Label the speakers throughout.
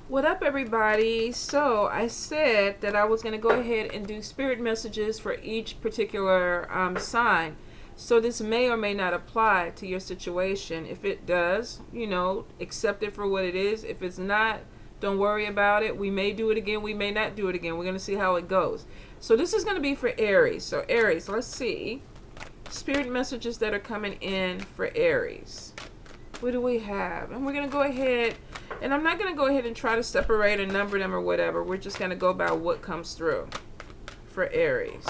Speaker 1: What up, everybody? So I said that I was going to go ahead and do spirit messages for each particular sign. So this may or may not apply to your situation. If it does, accept it for what it is. If it's not, don't worry about it. We may do it again. We may not do it again. We're going to see how it goes. So this is going to be for Aries. So Aries, let's see. Spirit messages that are coming in for Aries. What do we have? And we're going to go ahead, and I'm not going to go ahead and try to separate or number them or whatever. We're just going to go by what comes through for Aries.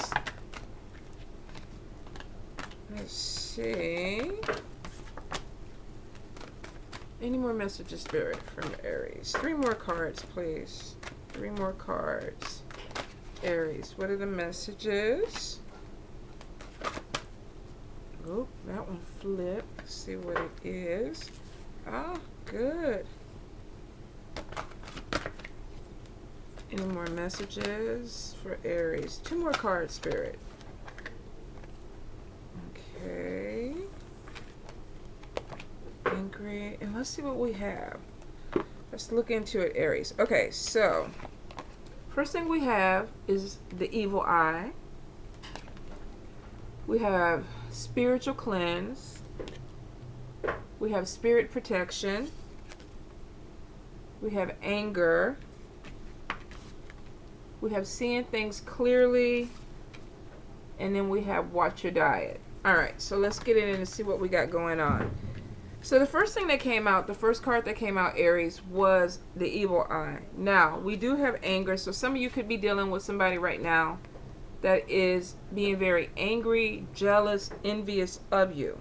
Speaker 1: Let's see. Any more messages, Spirit, from Aries? 3 more cards, please. 3 more cards. Aries, what are the messages? Oh, that one flipped. Let's see what it is. Ah, good. Any more messages for Aries? 2 more cards, Spirit. Okay. Angry. And let's see what we have. Let's look into it, Aries. Okay, so first thing we have is the evil eye. We have spiritual cleanse. We have spirit protection. We have anger. We have seeing things clearly. And then we have watch your diet. Alright, so let's get in and see what we got going on. So the first thing that came out, the first card that came out, Aries, was the evil eye. Now, we do have anger. So some of you could be dealing with somebody right now that is being very angry, jealous, envious of you.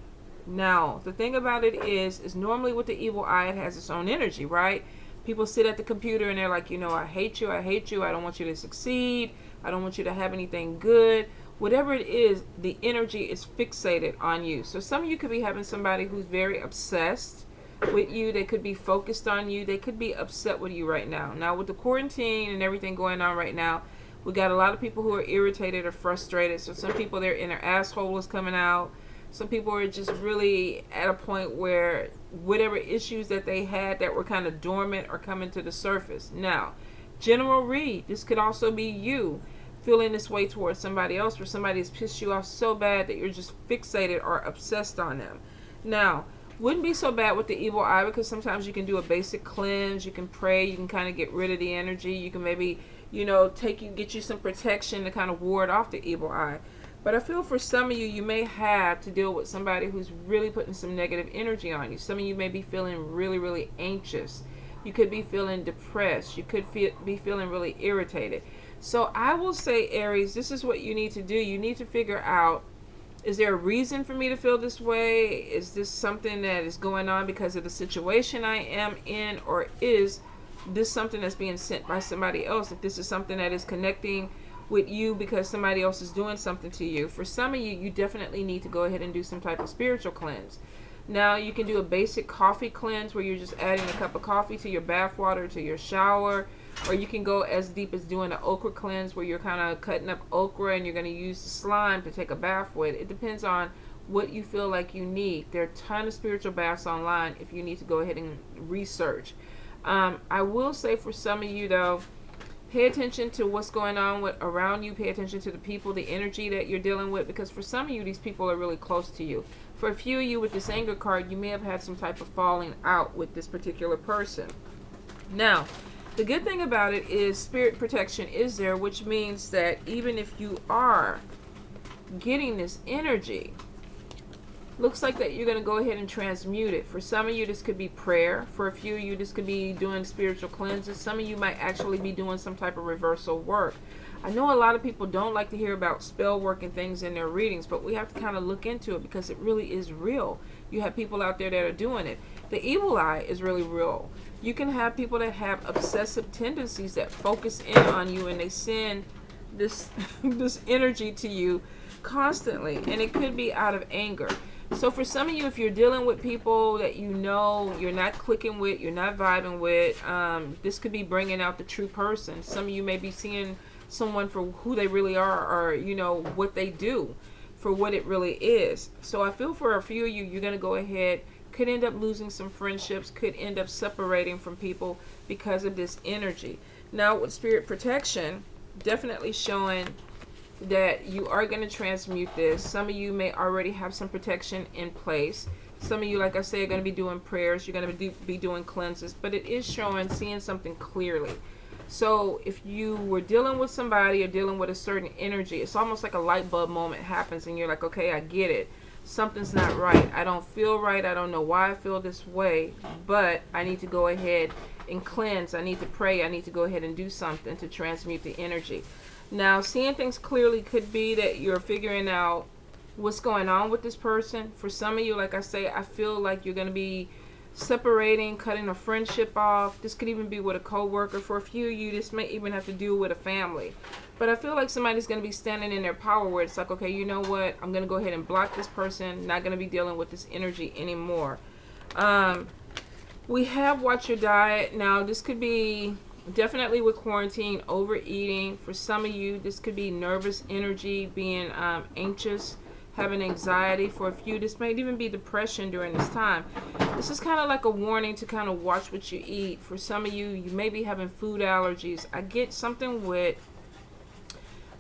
Speaker 1: Now, the thing about it is normally with the evil eye, it has its own energy, right? People sit at the computer and they're like, I hate you, I don't want you to succeed, I don't want you to have anything good. Whatever it is, the energy is fixated on you. So some of you could be having somebody who's very obsessed with you. They could be focused on you. They could be upset with you right now. Now, with the quarantine and everything going on right now, we got a lot of people who are irritated or frustrated. So some people, their inner asshole is coming out. Some people are just really at a point where whatever issues that they had that were kind of dormant are coming to the surface. Now, general read, this could also be you feeling this way towards somebody else, where somebody has pissed you off so bad that you're just fixated or obsessed on them. Now, wouldn't be so bad with the evil eye, because sometimes you can do a basic cleanse, you can pray, you can kind of get rid of the energy, you can maybe get you some protection to kind of ward off the evil eye. But I feel for some of you, you may have to deal with somebody who's really putting some negative energy on you. Some of you may be feeling really, really anxious. You could be feeling depressed. You could be feeling really irritated. So I will say, Aries, this is what you need to do. You need to figure out, is there a reason for me to feel this way? Is this something that is going on because of the situation I am in? Or is this something that's being sent by somebody else? If this is something that is connecting with you because somebody else is doing something to you. For some of you, you definitely need to go ahead and do some type of spiritual cleanse. Now, you can do a basic coffee cleanse where you're just adding a cup of coffee to your bath water, to your shower. Or you can go as deep as doing an okra cleanse where you're kind of cutting up okra and you're going to use the slime to take a bath with. It depends on what you feel like you need. There are a ton of spiritual baths online if you need to go ahead and research. I will say for some of you, though, pay attention to what's going on around you. Pay attention to the people, the energy that you're dealing with, because for some of you, these people are really close to you. For a few of you with this anger card, you may have had some type of falling out with this particular person. Now, the good thing about it is spirit protection is there, which means that even if you are getting this energy, looks like that you're going to go ahead and transmute it. For some of you, this could be prayer. For a few of you, this could be doing spiritual cleanses. Some of you might actually be doing some type of reversal work. I know a lot of people don't like to hear about spell work and things in their readings, but we have to kind of look into it because it really is real. You have people out there that are doing it. The evil eye is really real. You can have people that have obsessive tendencies that focus in on you, and they send this this energy to you constantly, and it could be out of anger. So for some of you, if you're dealing with people that you're not clicking with, you're not vibing with, this could be bringing out the true person. Some of you may be seeing someone for who they really are, or what they do for what it really is. So I feel for a few of you, you're going to go ahead, could end up losing some friendships, could end up separating from people because of this energy. Now with spirit protection, definitely showing that you are going to transmute this. Some of you may already have some protection in place. Some of you, like I say, are going to be doing prayers. You're going to be doing cleanses. But it is showing, seeing something clearly. So if you were dealing with somebody or dealing with a certain energy, it's almost like a light bulb moment happens and you're like, okay, I get it. Something's not right. I don't feel right. I don't know why I feel this way. But I need to go ahead and cleanse. I need to pray. I need to go ahead and do something to transmute the energy. Now, seeing things clearly could be that you're figuring out what's going on with this person. For some of you, like I say, I feel like you're going to be separating, cutting a friendship off. This could even be with a co-worker. For a few of you, this may even have to do with a family. But I feel like somebody's going to be standing in their power where it's like, okay, you know what? I'm going to go ahead and block this person. Not going to be dealing with this energy anymore. We have watch your diet. Now, this could be definitely with quarantine, overeating. For some of you, this could be nervous energy, being anxious, having anxiety. For a few, this might even be depression during this time. This is kind of like a warning to kind of watch what you eat. For some of you, you may be having food allergies. I get something with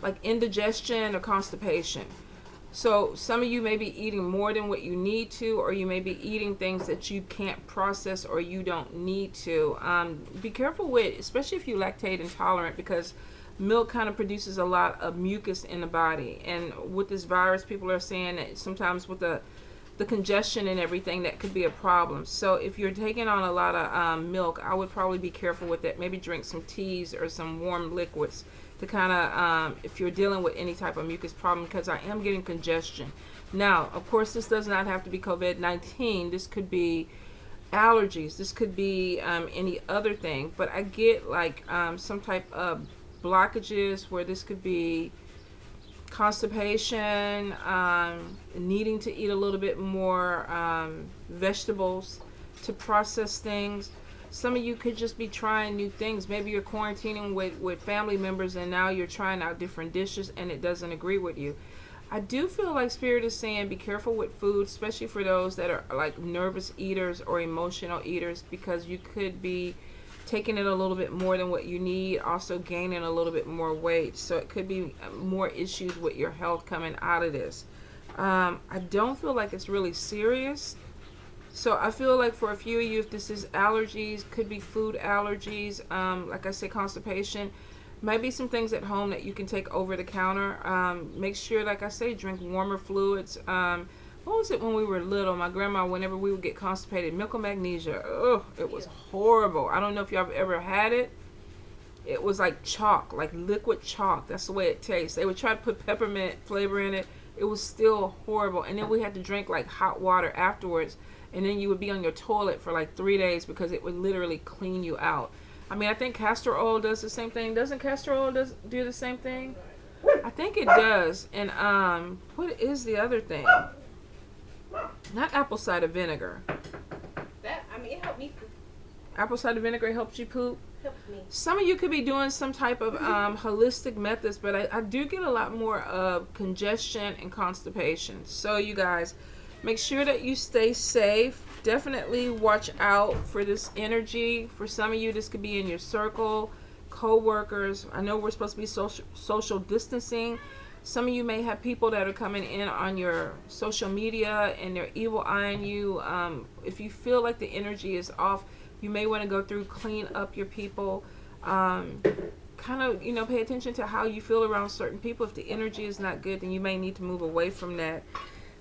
Speaker 1: like indigestion or constipation. So some of you may be eating more than what you need to, or you may be eating things that you can't process or you don't need to. Be careful with, especially if you're lactate intolerant, because milk kind of produces a lot of mucus in the body. And with this virus, people are saying that sometimes with the congestion and everything, that could be a problem. So if you're taking on a lot of milk, I would probably be careful with that. Maybe drink some teas or some warm liquids to kind of, if you're dealing with any type of mucus problem, because I am getting congestion. Now, of course, this does not have to be COVID-19. This could be allergies. This could be any other thing. But I get like some type of blockages where this could be constipation, needing to eat a little bit more vegetables to process things. Some of you could just be trying new things. Maybe you're quarantining with family members and now you're trying out different dishes and it doesn't agree with you. I do feel like Spirit is saying be careful with food, especially for those that are like nervous eaters or emotional eaters, because you could be taking it a little bit more than what you need, also gaining a little bit more weight. So it could be more issues with your health coming out of this. I don't feel like it's really serious. So I feel like for a few of you, if this is allergies, could be food allergies, like I said, constipation, might be some things at home that you can take over the counter. Make sure, like I say, drink warmer fluids. What was it when we were little? My grandma, whenever we would get constipated, milk and magnesia. Oh, it was horrible. I don't know if y'all have ever had it. It was like chalk, like liquid chalk. That's the way it tastes. They would try to put peppermint flavor in it. It was still horrible. And then we had to drink like hot water afterwards. And then you would be on your toilet for like 3 days because it would literally clean you out. I mean, I think castor oil does the same thing. Doesn't castor oil do the same thing? I think it does. And what is the other thing? Not apple cider vinegar.
Speaker 2: It helped me poop.
Speaker 1: Apple cider vinegar helps you poop?
Speaker 2: Helps me.
Speaker 1: Some of you could be doing some type of holistic methods, but I do get a lot more of congestion and constipation. So you guys, make sure that you stay safe. Definitely watch out for this energy. For some of you, this could be in your circle, co-workers. I know we're supposed to be social distancing. Some of you may have people that are coming in on your social media and they're evil eyeing you. If you feel like the energy is off, you may want to go through, clean up your people. Kind of, pay attention to how you feel around certain people. If the energy is not good, then you may need to move away from that.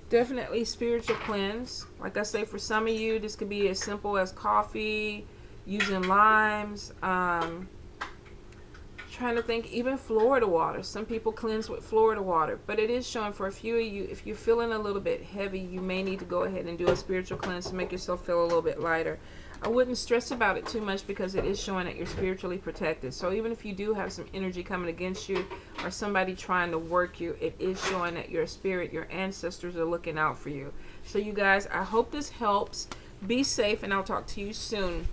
Speaker 1: Definitely spiritual cleanse. Like I say, for some of you, this could be as simple as coffee, using limes, trying to think, even Florida water. Some people cleanse with Florida water, but it is showing for a few of you, if you're feeling a little bit heavy, you may need to go ahead and do a spiritual cleanse to make yourself feel a little bit lighter. I wouldn't stress about it too much because it is showing that you're spiritually protected. So even if you do have some energy coming against you or somebody trying to work you, it is showing that your spirit, your ancestors are looking out for you. So you guys, I hope this helps. Be safe, and I'll talk to you soon.